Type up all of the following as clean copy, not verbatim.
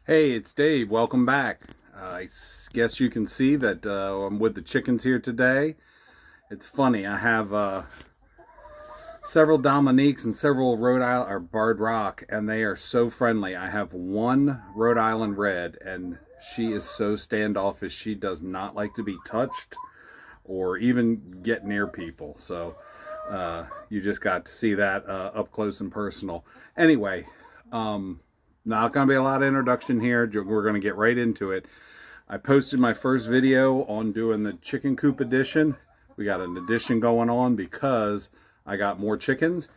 Hey, it's Dave. Welcome back. I guess you can see that I'm with the chickens here today. It's funny, I have several Dominiques and several Rhode Island or Barred Rock, and they are so friendly. I have one Rhode Island Red, and she is so standoffish. She does not like to be touched or even get near people. So you just got to see that up close and personal. Anyway, not going to be a lot of introduction here. We're going to get right into it. I posted my first video on doing the chicken coop edition. We got an edition going on because I got more chickens,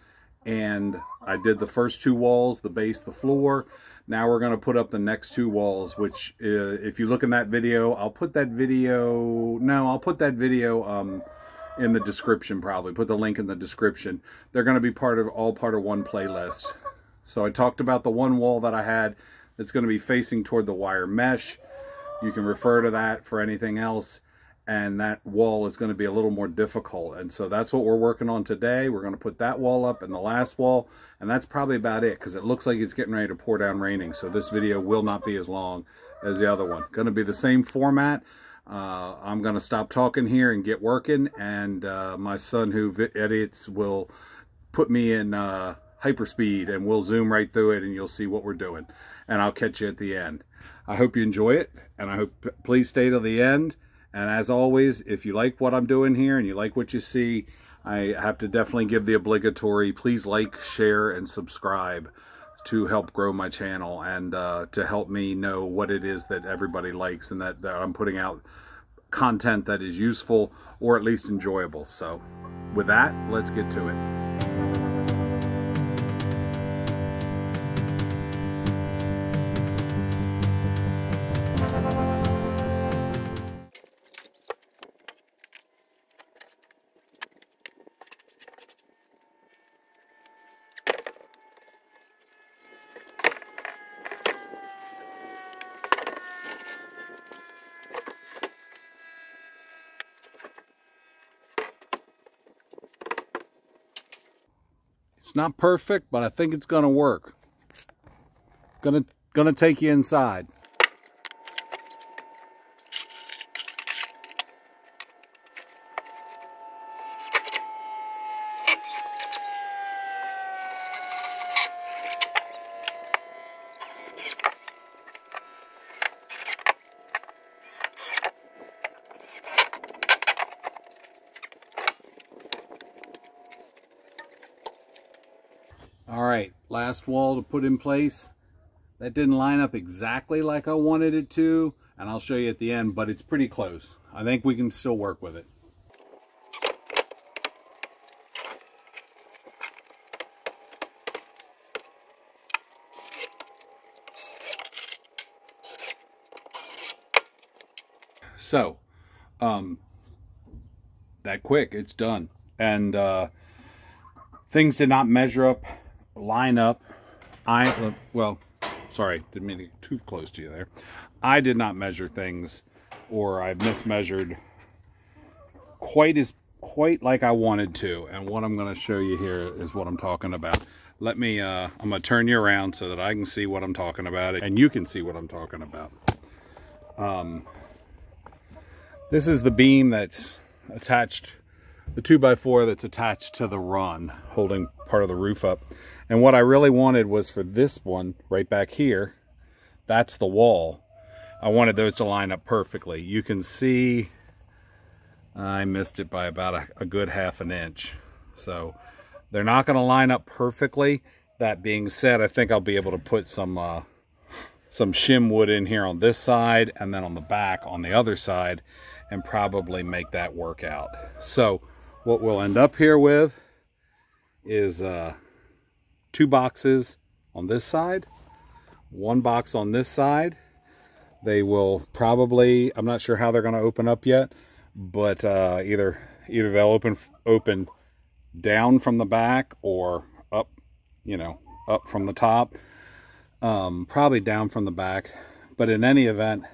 and I did the first two walls, the base, the floor. Now we're going to put up the next two walls, which if you look in that video, I'll put that video in the description, probably put the link in the description. They're going to be all part of one playlist. So I talked about the one wall that I had that's going to be facing toward the wire mesh. You can refer to that for anything else. And that wall is going to be a little more difficult. And so that's what we're working on today. We're going to put that wall up and the last wall. And that's probably about it, because it looks like it's getting ready to pour down raining. So this video will not be as long as the other one. Going to be the same format. I'm going to stop talking here and get working. And my son, who edits, will put me in hyperspeed, and we'll zoom right through it, and you'll see what we're doing. And I'll catch you at the end. I hope you enjoy it, and I hope please stay till the end. And as always, if you like what I'm doing here and you like what you see, I have to definitely give the obligatory, please like, share, and subscribe to help grow my channel, and to help me know what it is that everybody likes, and that I'm putting out content that is useful or at least enjoyable. So with that, let's get to it. It's not perfect, but I think it's gonna work. Gonna take you inside. All right, last wall to put in place. That didn't line up exactly like I wanted it to, and I'll show you at the end, but it's pretty close. I think we can still work with it. So, that quick, it's done. And things did not measure up, line up. Well, sorry, didn't mean to get too close to you there. I did not measure things, or I mismeasured quite like I wanted to. And what I'm going to show you here is what I'm talking about. Let me, I'm going to turn you around so that I can see what I'm talking about, and you can see what I'm talking about. This is the beam that's attached, the 2x4 that's attached to the run, holding part of the roof up. And what I really wanted was for this one right back here, that's the wall. I wanted those to line up perfectly. You can see I missed it by about a good ½ an inch. So they're not going to line up perfectly. That being said, I think I'll be able to put some shim wood in here on this side and then on the back on the other side and probably make that work out. So what we'll end up here with is 2 boxes on this side, 1 box on this side. They will probably, I'm not sure how they're going to open up yet, but either they'll open down from the back or up, you know, up from the top. Probably down from the back, but in any event,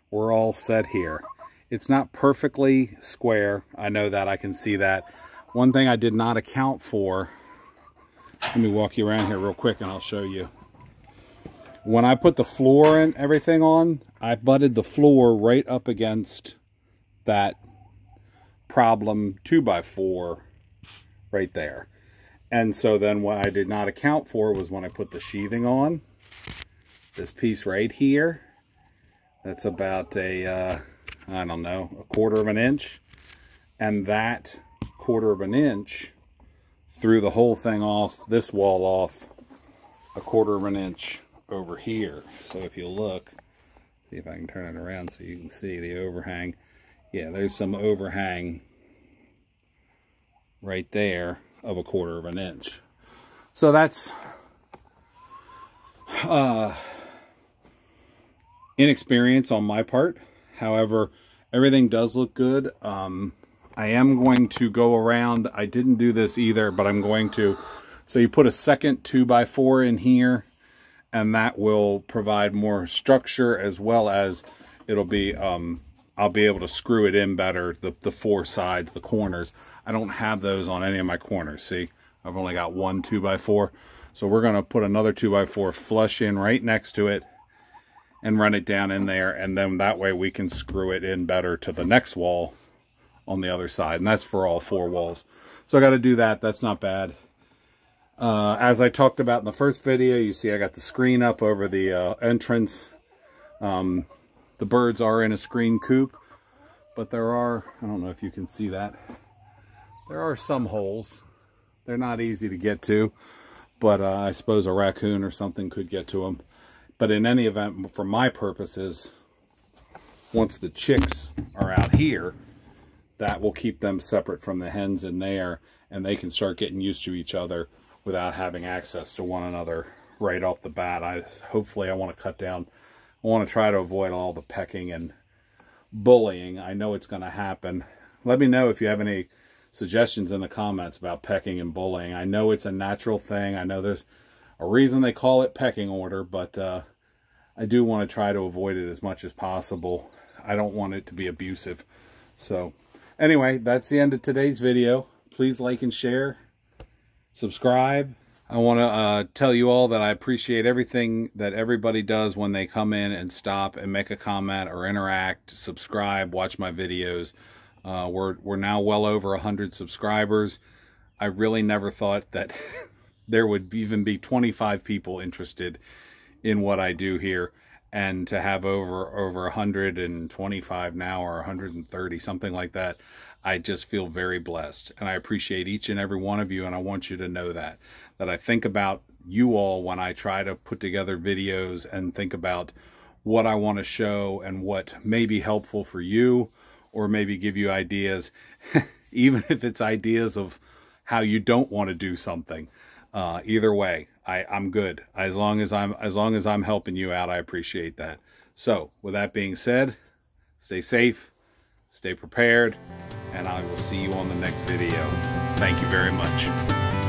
we're all set here. It's not perfectly square. I know that, I can see that. One thing I did not account for, let me walk you around here real quick and I'll show you. When I put the floor and everything on, I butted the floor right up against that problem 2x4 right there. And so then what I did not account for was when I put the sheathing on, this piece right here, that's about a, I don't know, a 1/4 of an inch. And that 1/4 of an inch threw the whole thing off, this wall off, a 1/4 of an inch over here. So if you look, see if I can turn it around so you can see the overhang. Yeah, there's some overhang right there of a 1/4 of an inch. So that's inexperience on my part. However, everything does look good. I am going to go around, I didn't do this either, but I'm going to. So you put a second 2x4 in here, and that will provide more structure, as well as it'll be, I'll be able to screw it in better, the 4 sides, the corners. I don't have those on any of my corners. See, I've only got 1 2x4. So we're going to put another 2x4 flush in right next to it and run it down in there. And then that way we can screw it in better to the next wall on the other side. And that's for all 4 walls. So I got to do that. That's not bad. As I talked about in the first video, you see I got the screen up over the entrance. The birds are in a screen coop, but there are, I don't know if you can see that, there are some holes. They're not easy to get to, but I suppose a raccoon or something could get to them. But in any event, for my purposes, once the chicks are out here, that will keep them separate from the hens in there, and they can start getting used to each other without having access to one another right off the bat. Hopefully I want to cut down, I want to try to avoid all the pecking and bullying. I know it's going to happen. Let me know if you have any suggestions in the comments about pecking and bullying. I know it's a natural thing. I know there's a reason they call it pecking order, but I do want to try to avoid it as much as possible. I don't want it to be abusive. So anyway, that's the end of today's video. Please like and share. Subscribe. I want to tell you all that I appreciate everything that everybody does when they come in and stop and make a comment or interact, subscribe, watch my videos. We're now well over 100 subscribers. I really never thought that there would even be 25 people interested in what I do here, and to have over 125 now, or 130, something like that. I just feel very blessed, and I appreciate each and every one of you, and I want you to know that I think about you all when I try to put together videos and think about what I want to show and what may be helpful for you, or maybe give you ideas, even if it's ideas of how you don't want to do something. Either way, I'm good. As long as I'm helping you out, I appreciate that. So with that being said, stay safe, stay prepared, and I will see you on the next video. Thank you very much.